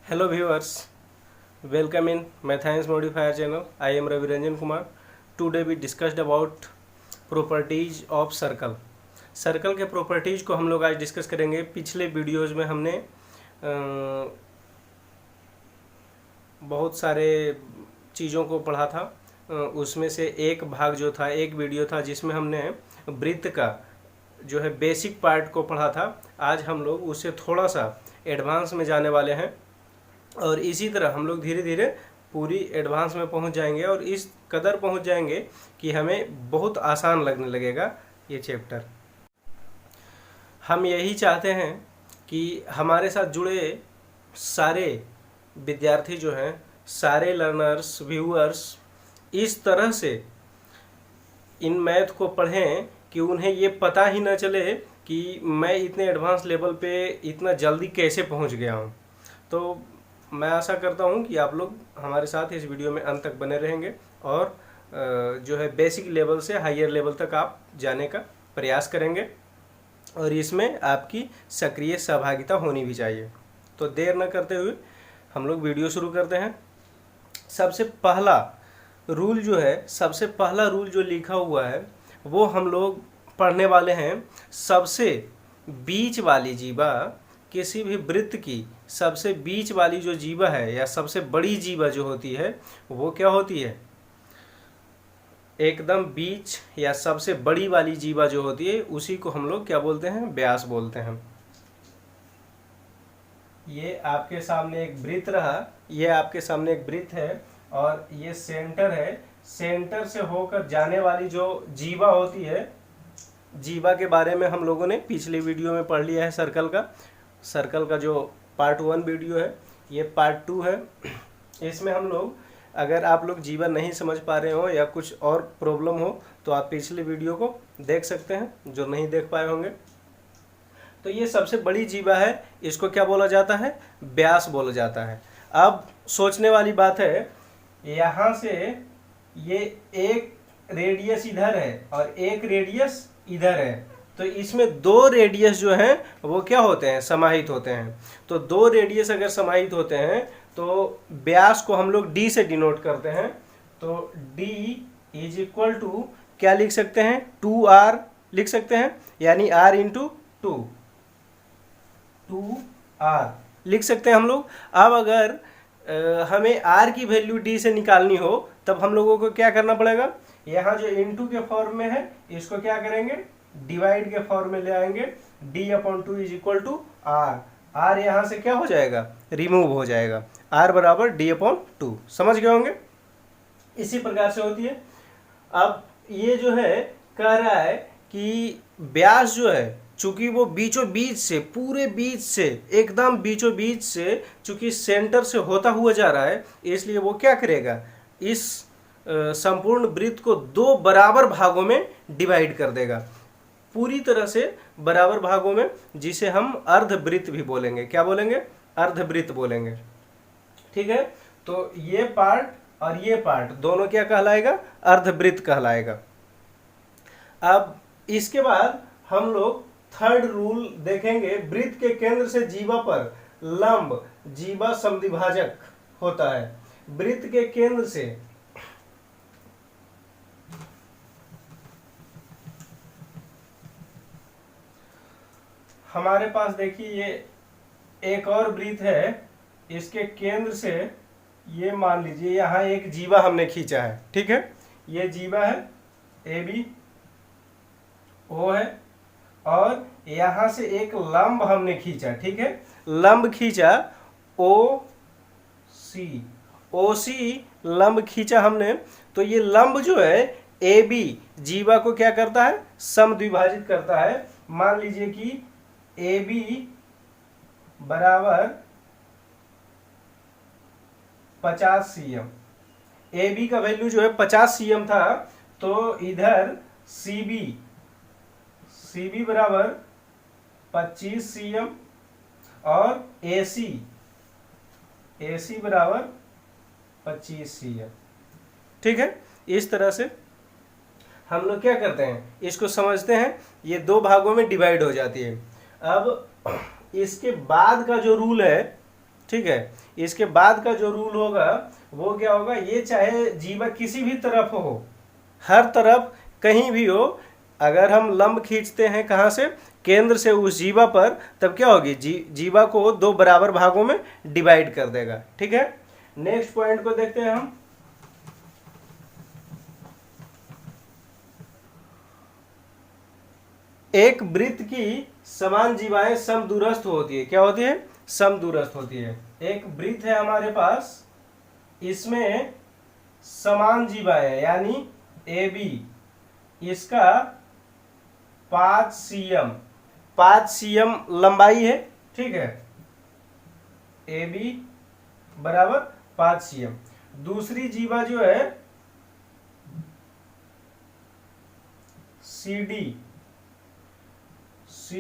Hello viewers, welcome in Mathines Modifier channel. I am Ravi Ranjan Kumar. Today we discussed about properties of circle. Circle के properties को हम लोग आज discuss करेंगे। पिछले videos में हमने बहुत सारे चीज़ों को पढ़ा था। उसमें से एक भाग जो था, एक वीडियो था जिसमें हमने वृत्त का जो है बेसिक पार्ट को पढ़ा था। आज हम लोग उससे थोड़ा सा एडवांस में जाने वाले हैं और इसी तरह हम लोग धीरे धीरे पूरी एडवांस में पहुंच जाएंगे और इस कदर पहुंच जाएंगे कि हमें बहुत आसान लगने लगेगा ये चैप्टर। हम यही चाहते हैं कि हमारे साथ जुड़े सारे विद्यार्थी जो हैं, सारे लर्नर्स, व्यूअर्स इस तरह से इन मैथ को पढ़ें कि उन्हें ये पता ही न चले कि मैं इतने एडवांस लेवल पे इतना जल्दी कैसे पहुंच गया हूं। तो मैं आशा करता हूं कि आप लोग हमारे साथ इस वीडियो में अंत तक बने रहेंगे और जो है बेसिक लेवल से हायर लेवल तक आप जाने का प्रयास करेंगे और इसमें आपकी सक्रिय सहभागिता होनी भी चाहिए। तो देर न करते हुए हम लोग वीडियो शुरू करते हैं। सबसे पहला रूल जो लिखा हुआ है वो हम लोग पढ़ने वाले हैं। सबसे बीच वाली जीवा, किसी भी वृत्त की सबसे बीच वाली जो जीवा है या सबसे बड़ी जीवा जो होती है वो क्या होती है? एकदम बीच या सबसे बड़ी वाली जीवा जो होती है उसी को हम लोग क्या बोलते हैं? व्यास बोलते हैं। ये आपके सामने एक वृत्त रहा, ये आपके सामने एक वृत्त है और ये सेंटर है। सेंटर से होकर जाने वाली जो जीवा होती है, जीवा के बारे में हम लोगों ने पिछली वीडियो में पढ़ लिया है। सर्कल का जो पार्ट 1 वीडियो है, ये पार्ट 2 है। इसमें हम लोग, अगर आप लोग जीवा नहीं समझ पा रहे हो या कुछ और प्रॉब्लम हो तो आप पिछले वीडियो को देख सकते हैं जो नहीं देख पाए होंगे। तो ये सबसे बड़ी जीवा है, इसको क्या बोला जाता है? व्यास बोला जाता है। अब सोचने वाली बात है, यहाँ से ये एक रेडियस इधर है और एक रेडियस इधर है, तो इसमें दो रेडियस जो हैं वो क्या होते हैं? समाहित होते हैं। तो दो रेडियस अगर समाहित होते हैं तो व्यास को हम लोग d से डिनोट करते हैं। तो d इज इक्वल टू क्या लिख सकते हैं? 2r लिख सकते हैं, यानी r इंटू 2r लिख सकते हैं हम लोग। अब अगर हमें r की वैल्यू d से निकालनी हो तब हम लोगों को क्या करना पड़ेगा? यहाँ जो इंटू के फॉर्म में है इसको क्या करेंगे? डिवाइड के फॉर्म में ले आएंगे। d/2 is equal to r। r यहाँ से क्या हो जाएगा? रिमूव हो जाएगा। r बराबर d/2। समझ गए होंगे? इसी प्रकार से होती है। अब ये जो है कह रहा है कि व्यास जो है, चूंकि वो बीचों बीच से, पूरे बीच से, एकदम बीचों बीच से, चूंकि सेंटर से होता हुआ जा रहा है, इसलिए वो क्या करेगा? इस संपूर्ण वृत्त को दो बराबर भागों में डिवाइड कर देगा, पूरी तरह से बराबर भागों में, जिसे हम अर्धवृत्त भी बोलेंगे। क्या बोलेंगे? अर्धवृत्त बोलेंगे। ठीक है, तो ये पार्ट और ये पार्ट दोनों क्या कहलाएगा? अर्धवृत्त कहलाएगा। अब इसके बाद हम लोग थर्ड रूल देखेंगे। वृत्त के केंद्र से जीवा पर लंब जीवा समद्विभाजक होता है। वृत्त के केंद्र से हमारे पास देखिए ये एक और वृत्त है, इसके केंद्र से ये मान लीजिए यहाँ एक जीवा हमने खींचा है। ठीक है, ये जीवा है, AB O है और यहाँ से एक लंब हमने खींचा। ठीक है, लंब खींचा OC लंब खींचा हमने। तो ये लंब जो है AB जीवा को क्या करता है? समद्विभाजित करता है। मान लीजिए कि AB बराबर 50 cm। AB का वैल्यू जो है 50 cm था, तो इधर CB बराबर 25 cm और AC बराबर 25 cm। ठीक है, इस तरह से हम लोग क्या करते हैं? इसको समझते हैं। ये दो भागों में डिवाइड हो जाती है। अब इसके बाद का जो रूल है ठीक है। इसके बाद का जो रूल होगा वो क्या होगा, ये चाहे जीवा किसी भी तरफ हो, हर तरफ कहीं भी हो, अगर हम लंब खींचते हैं कहाँ से, केंद्र से उस जीवा पर, तब क्या होगी, जीवा को दो बराबर भागों में डिवाइड कर देगा। ठीक है, नेक्स्ट पॉइंट को देखते हैं हम। एक वृत्त की समान जीवाएं समदूरस्थ होती है। क्या होती है, समदूरस्थ होती है। एक वृत्त है हमारे पास, इसमें समान जीवाएं यानी ए बी, इसका 5 cm लंबाई है। ठीक है, ए बी बराबर 5 cm। दूसरी जीवा जो है सी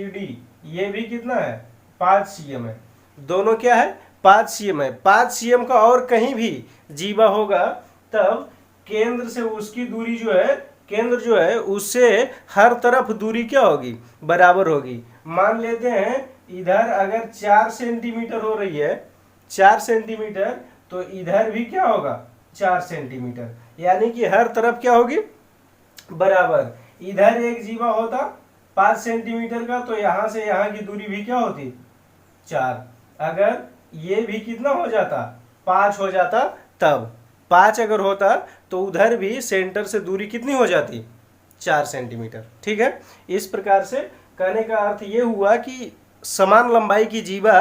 डी, ये भी कितना है, 5 cm है। दोनों क्या है, 5 cm है। 5 cm का और कहीं भी जीवा होगा तब केंद्र से उसकी दूरी जो है, केंद्र जो है उससे हर तरफ दूरी क्या होगी, बराबर होगी। मान लेते हैं इधर अगर 4 सेंटीमीटर हो रही है, 4 सेंटीमीटर, तो इधर भी क्या होगा, 4 सेंटीमीटर, यानी कि हर तरफ क्या होगी, बराबर। इधर एक जीवा होता 5 सेंटीमीटर का, तो यहां से यहां की दूरी भी क्या होती, 4। अगर ये भी कितना हो जाता, 5 हो जाता, तब 5 अगर होता तो उधर भी सेंटर से दूरी कितनी हो जाती, 4 सेंटीमीटर। ठीक है, इस प्रकार से कहने का अर्थ ये हुआ कि समान लंबाई की जीवा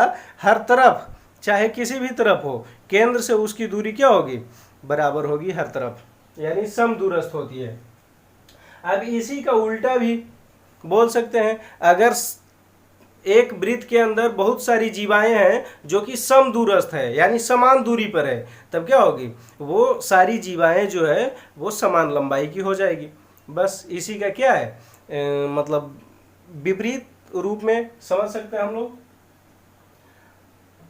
हर तरफ, चाहे किसी भी तरफ हो, केंद्र से उसकी दूरी क्या होगी, बराबर होगी हर तरफ, यानी समदूरस्थ होती है। अब इसी का उल्टा भी बोल सकते हैं, अगर एक वृत्त के अंदर बहुत सारी जीवाएं हैं जो कि समदूरस्थ है, यानी समान दूरी पर है, तब क्या होगी, वो सारी जीवाएं जो है वो समान लंबाई की हो जाएगी। बस इसी का क्या है, मतलब विपरीत रूप में समझ सकते हैं हम लोग।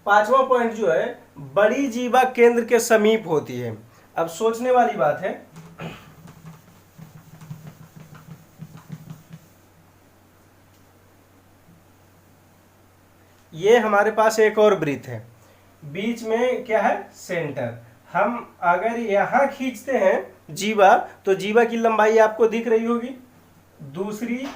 5वां पॉइंट जो है, बड़ी जीवा केंद्र के समीप होती है। अब सोचने वाली बात है, ये हमारे पास एक और वृत्त है, बीच में क्या है, सेंटर। हम अगर यहां खींचते हैं जीवा, तो जीवा की लंबाई आपको दिख रही होगी। दूसरी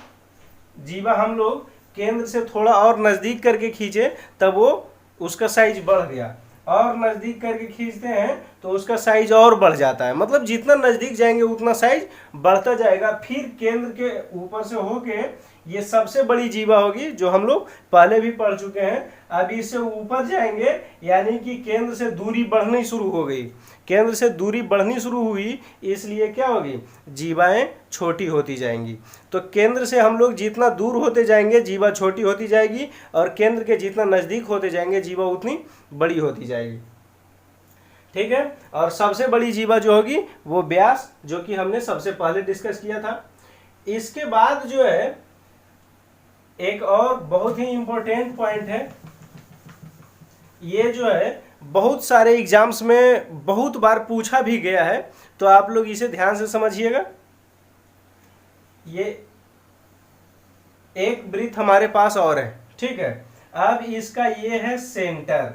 जीवा हम लोग केंद्र से थोड़ा और नजदीक करके खींचे, तब वो उसका साइज बढ़ गया, और नजदीक करके खींचते हैं तो उसका साइज और बढ़ जाता है। मतलब जितना नजदीक जाएंगे उतना साइज बढ़ता जाएगा। फिर केंद्र के ऊपर से होके ये सबसे बड़ी जीवा होगी, जो हम लोग पहले भी पढ़ चुके हैं। अब इससे ऊपर जाएंगे, यानी कि केंद्र से दूरी बढ़नी शुरू हो गई। केंद्र से दूरी बढ़नी शुरू हुई, इसलिए क्या होगी, जीवाएं छोटी होती जाएंगी। तो केंद्र से हम लोग जितना दूर होते जाएंगे जीवा छोटी होती जाएगी, और केंद्र के जितना नजदीक होते जाएंगे जीवा उतनी बड़ी होती जाएगी। ठीक है, और सबसे बड़ी जीवा जो होगी वो व्यास, जो कि हमने सबसे पहले डिस्कस किया था। इसके बाद जो है एक और बहुत ही इंपॉर्टेंट पॉइंट है, ये जो है बहुत सारे एग्जाम्स में बहुत बार पूछा भी गया है, तो आप लोग इसे ध्यान से समझिएगा। ये एक वृत्त हमारे पास और है, ठीक है। अब इसका ये है सेंटर,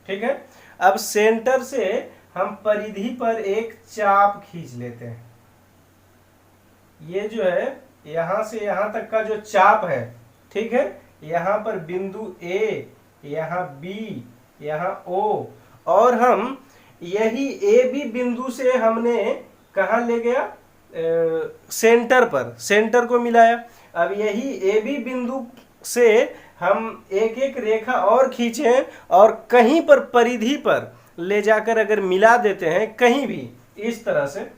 ठीक है। अब सेंटर से हम परिधि पर एक चाप खींच लेते हैं। ये जो है यहां से यहां तक का जो चाप है, ठीक है, यहां पर बिंदु ए, यहां बी, यहां ओ, और हम यही ए बी बिंदु से हमने कहा ले गया, सेंटर पर, सेंटर को मिलाया। अब यही ए बी बिंदु से हम एक एक रेखा और खींचे, और कहीं पर परिधि पर ले जाकर अगर मिला देते हैं, कहीं भी इस तरह से,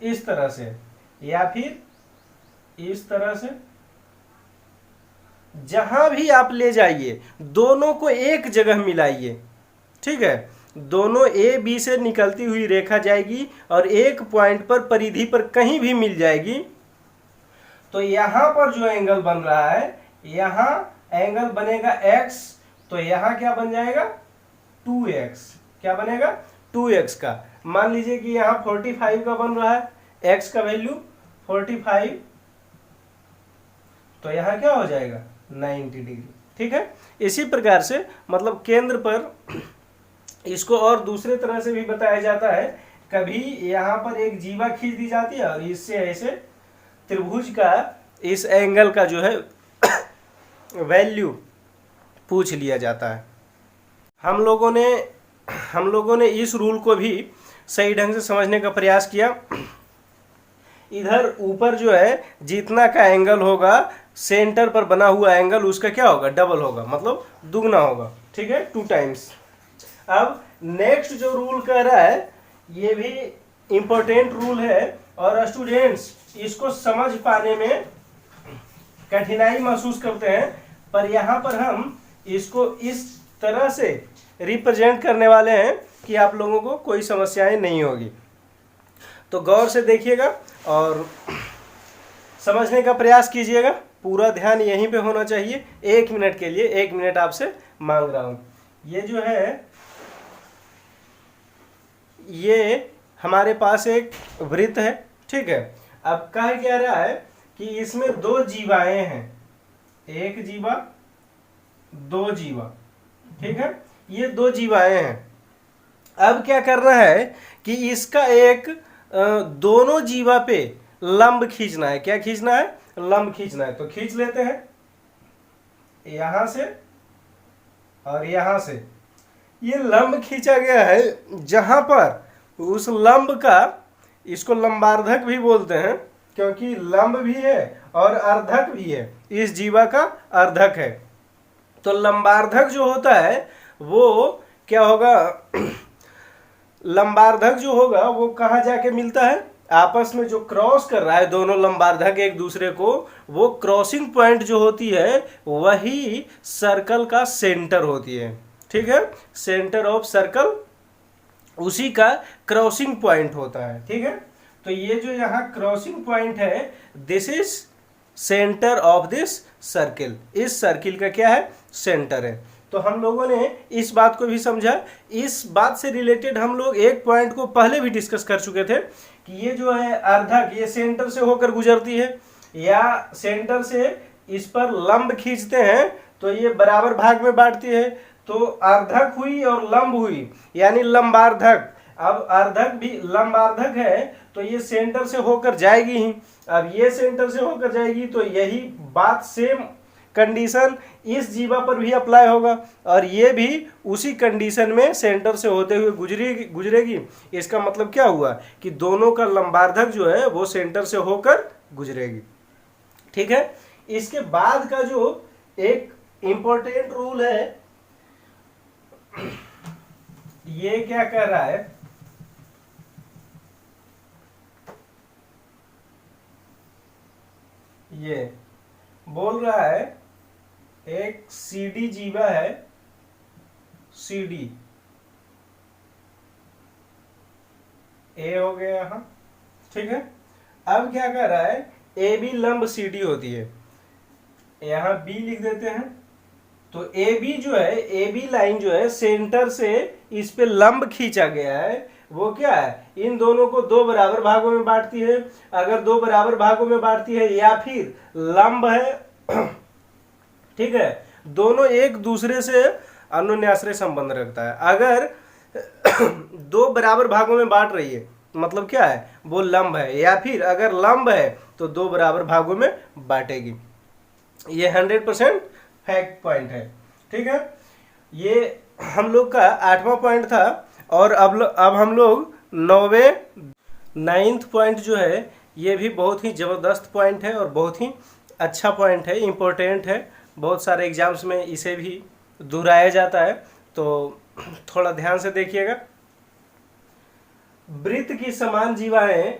इस तरह से, या फिर इस तरह से, जहां भी आप ले जाइए दोनों को एक जगह मिलाइए, ठीक है। दोनों ए बी से निकलती हुई रेखा जाएगी और एक पॉइंट पर परिधि पर कहीं भी मिल जाएगी, तो यहां पर जो एंगल बन रहा है, यहां एंगल बनेगा x, तो यहां क्या बन जाएगा, 2x। क्या बनेगा, 2x का। मान लीजिए कि यहां 45 का बन रहा है, x का वैल्यू 45, तो यहाँ क्या हो जाएगा 90 डिग्री। ठीक है, इसी प्रकार से मतलब केंद्र पर इसको और दूसरे तरह से भी बताया जाता है। कभी यहाँ पर एक जीवा खींच दी जाती है और इससे ऐसे त्रिभुज का इस एंगल का जो है वैल्यू पूछ लिया जाता है। हम लोगों ने इस रूल को भी सही ढंग से समझने का प्रयास किया। इधर ऊपर जो है जितना का एंगल होगा सेंटर पर बना हुआ एंगल उसका क्या होगा, डबल होगा, मतलब दुगना होगा। ठीक है, 2 टाइम्स। अब नेक्स्ट जो रूल कह रहा है ये भी इंपॉर्टेंट रूल है और स्टूडेंट्स इसको समझ पाने में कठिनाई महसूस करते हैं, पर यहाँ पर हम इसको इस तरह से रिप्रेजेंट करने वाले हैं कि आप लोगों को कोई समस्याएं नहीं होगी। तो गौर से देखिएगा और समझने का प्रयास कीजिएगा। पूरा ध्यान यहीं पे होना चाहिए। 1 मिनट के लिए 1 मिनट आपसे मांग रहा हूँ। ये जो है ये हमारे पास एक वृत्त है। ठीक है, अब कह क्या रहा है कि इसमें 2 जीवाएं हैं, 1 जीवा 2 जीवा। ठीक है, ये 2 जीवाएं हैं। अब क्या करना है कि इसका एक दोनों जीवा पे लंब खींचना है। क्या खींचना है, लंब खींचना है। तो खींच लेते हैं यहां से और यहां से। ये लंब खींचा गया है जहां पर उस लंब का, इसको लंबार्धक भी बोलते हैं क्योंकि लंब भी है और अर्धक भी है, इस जीवा का अर्धक है। तो लंबार्धक जो होता है वो क्या होगा, लंबार्धक जो होगा वो कहाँ जाके मिलता है, आपस में जो क्रॉस कर रहा है दोनों लंबार्धक एक दूसरे को, वो क्रॉसिंग पॉइंट जो होती है वही सर्कल का सेंटर होती है। ठीक है, सेंटर ऑफ सर्कल उसी का क्रॉसिंग पॉइंट होता है। ठीक है, तो ये जो यहाँ क्रॉसिंग पॉइंट है this is centre of this circle. इस सर्किल का क्या है, सेंटर है। तो हम लोगों ने इस बात को भी समझा। इस बात से रिलेटेड हम लोग एक पॉइंट को पहले भी डिस्कस कर चुके थे कि ये जो है अर्धक, ये सेंटर से होकर गुजरती है या सेंटर से इस पर लंब खींचते हैं तो ये बराबर भाग में बांटती है। तो अर्धक हुई और लंब हुई यानी लंबार्धक। अब अर्धक भी लंबार्धक है तो ये सेंटर से होकर जाएगी ही। अब ये सेंटर से होकर जाएगी तो यही बात सेम कंडीशन इस जीवा पर भी अप्लाई होगा और ये भी उसी कंडीशन में सेंटर से होते हुए गुजरेगी। इसका मतलब क्या हुआ कि दोनों का लंबार्धक जो है वो सेंटर से होकर गुजरेगी। ठीक है, इसके बाद का जो एक इंपॉर्टेंट रूल है ये क्या कर रहा है, ये बोल रहा है एक CD जीवा है, CD ए हो गया यहां। ठीक है, अब क्या कर रहा है, AB लंब CD होती है, यहां B लिख देते हैं। तो AB जो है, AB लाइन जो है सेंटर से इस पे लंब खींचा गया है, वो क्या है, इन दोनों को 2 बराबर भागों में बांटती है। अगर 2 बराबर भागों में बांटती है या फिर लंब है ठीक है, दोनों एक दूसरे से अन्योन्याश्रय संबंध रखता है। अगर 2 बराबर भागों में बांट रही है मतलब क्या है, वो लंब है, या फिर अगर लंब है तो 2 बराबर भागों में बांटेगी। ये 100% फैक्ट पॉइंट है। ठीक है, ये हम लोग का 8वां पॉइंट था और अब हम लोग 9th पॉइंट जो है ये भी बहुत ही ज़बरदस्त पॉइंट है और बहुत ही अच्छा पॉइंट है, इम्पोर्टेंट है। बहुत सारे एग्जाम्स में इसे भी दोहराया जाता है, तो थोड़ा ध्यान से देखिएगा। वृत्त की समान जीवाएं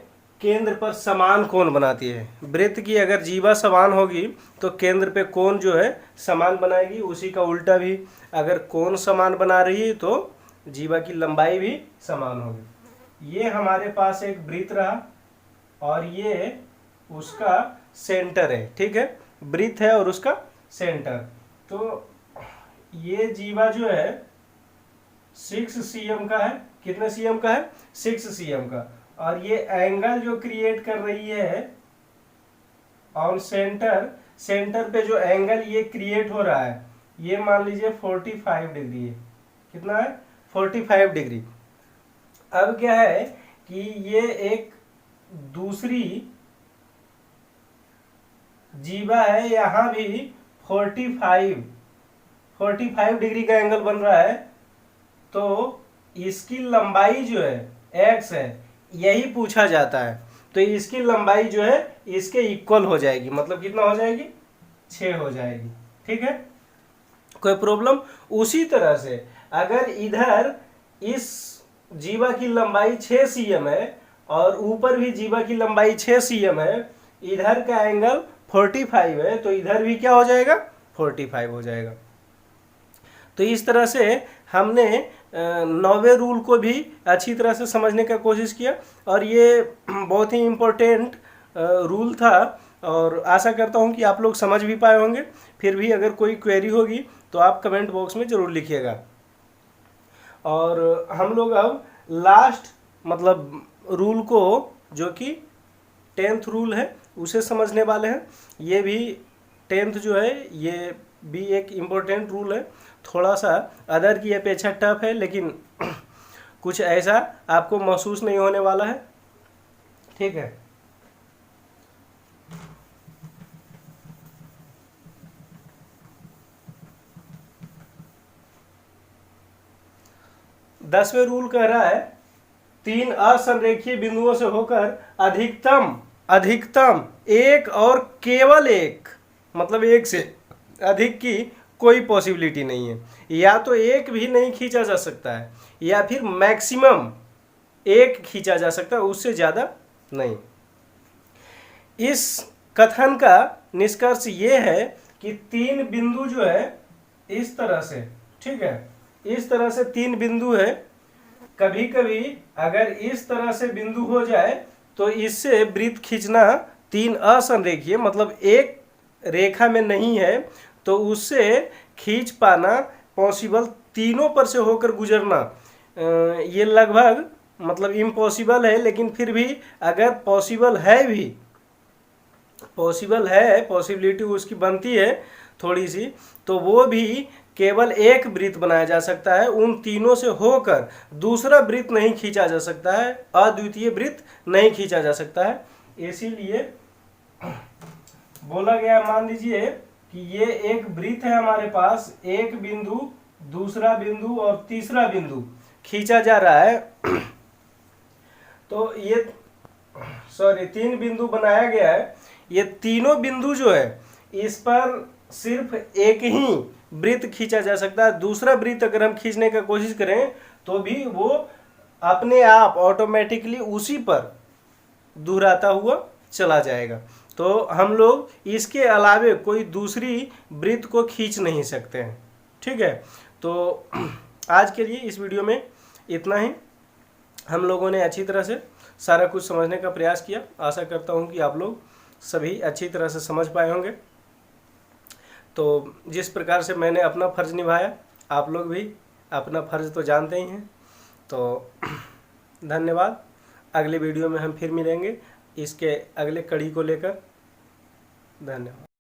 केंद्र पर समान कोण बनाती है। वृत्त की अगर जीवा समान होगी तो केंद्र पे कोण जो है समान बनाएगी। उसी का उल्टा भी, अगर कोण समान बना रही है तो जीवा की लंबाई भी समान होगी। ये हमारे पास एक वृत्त रहा और ये उसका सेंटर है। ठीक है, वृत्त है और उसका सेंटर। तो ये जीवा जो है 6 cm का है। कितने cm का है, 6 cm का। और ये एंगल जो क्रिएट कर रही है ऑन सेंटर सेंटर पे जो एंगल ये क्रिएट हो रहा है ये मान लीजिए 45 डिग्री है। कितना है? 45 डिग्री। अब क्या है कि ये एक दूसरी जीवा है, यहां भी 45 डिग्री का एंगल बन रहा है, तो इसकी लंबाई जो है x है, यही पूछा जाता है। तो इसकी लंबाई जो है इसके इक्वल हो जाएगी, मतलब कितना हो जाएगी? 6 हो जाएगी। ठीक है, कोई प्रॉब्लम? उसी तरह से अगर इधर इस जीवा की लंबाई 6 cm है और ऊपर भी जीवा की लंबाई 6 cm है, इधर का एंगल 45 है, तो इधर भी क्या हो जाएगा? 45 हो जाएगा। तो इस तरह से हमने 9वें रूल को भी अच्छी तरह से समझने का कोशिश किया, और ये बहुत ही इम्पोर्टेंट रूल था, और आशा करता हूँ कि आप लोग समझ भी पाए होंगे। फिर भी अगर कोई क्वेरी होगी तो आप कमेंट बॉक्स में ज़रूर लिखिएगा। और हम लोग अब लास्ट मतलब रूल को, जो कि 10th रूल है, उसे समझने वाले हैं। ये भी 10th जो है ये भी एक इम्पोर्टेंट रूल है, थोड़ा सा अदर की अपेक्षा टफ है, लेकिन कुछ ऐसा आपको महसूस नहीं होने वाला है। ठीक है, दसवें रूल कह रहा है 3 असंरेखीय बिंदुओं से होकर अधिकतम एक और केवल एक, मतलब एक से अधिक की कोई पॉसिबिलिटी नहीं है। या तो एक भी नहीं खींचा जा सकता है, या फिर मैक्सिमम एक खींचा जा सकता है, उससे ज़्यादा नहीं। इस कथन का निष्कर्ष ये है कि 3 बिंदु जो है इस तरह से, ठीक है, इस तरह से 3 बिंदु है। कभी कभी अगर इस तरह से बिंदु हो जाए तो इससे वृत्त खींचना 3 असंरेखीय, मतलब एक रेखा में नहीं है, तो उससे खींच पाना पॉसिबल, तीनों पर से होकर गुजरना ये लगभग मतलब इम्पॉसिबल है। लेकिन फिर भी अगर पॉसिबल है भी, पॉसिबिलिटी उसकी बनती है थोड़ी सी, तो वो भी केवल एक वृत्त बनाया जा सकता है, उन तीनों से होकर दूसरा वृत्त नहीं खींचा जा सकता है, अद्वितीय वृत्त नहीं खींचा जा सकता है। इसीलिए बोला गया, मान लीजिए कि ये एक वृत्त है हमारे पास, एक बिंदु, दूसरा बिंदु और तीसरा बिंदु खींचा जा रहा है। तो ये 3 बिंदु बनाया गया है। ये तीनों बिंदु जो है इस पर सिर्फ एक ही वृत्त खींचा जा सकता है। दूसरा वृत्त अगर हम खींचने का कोशिश करें तो भी वो अपने आप ऑटोमेटिकली उसी पर दोहराता हुआ चला जाएगा। तो हम लोग इसके अलावे कोई दूसरी वृत्त को खींच नहीं सकते हैं। ठीक है, तो आज के लिए इस वीडियो में इतना ही। हम लोगों ने अच्छी तरह से सारा कुछ समझने का प्रयास किया। आशा करता हूँ कि आप लोग सभी अच्छी तरह से समझ पाए होंगे। तो जिस प्रकार से मैंने अपना फ़र्ज़ निभाया, आप लोग भी अपना फ़र्ज़ तो जानते ही हैं। तो धन्यवाद। अगले वीडियो में हम फिर मिलेंगे इसके अगले कड़ी को लेकर। धन्यवाद।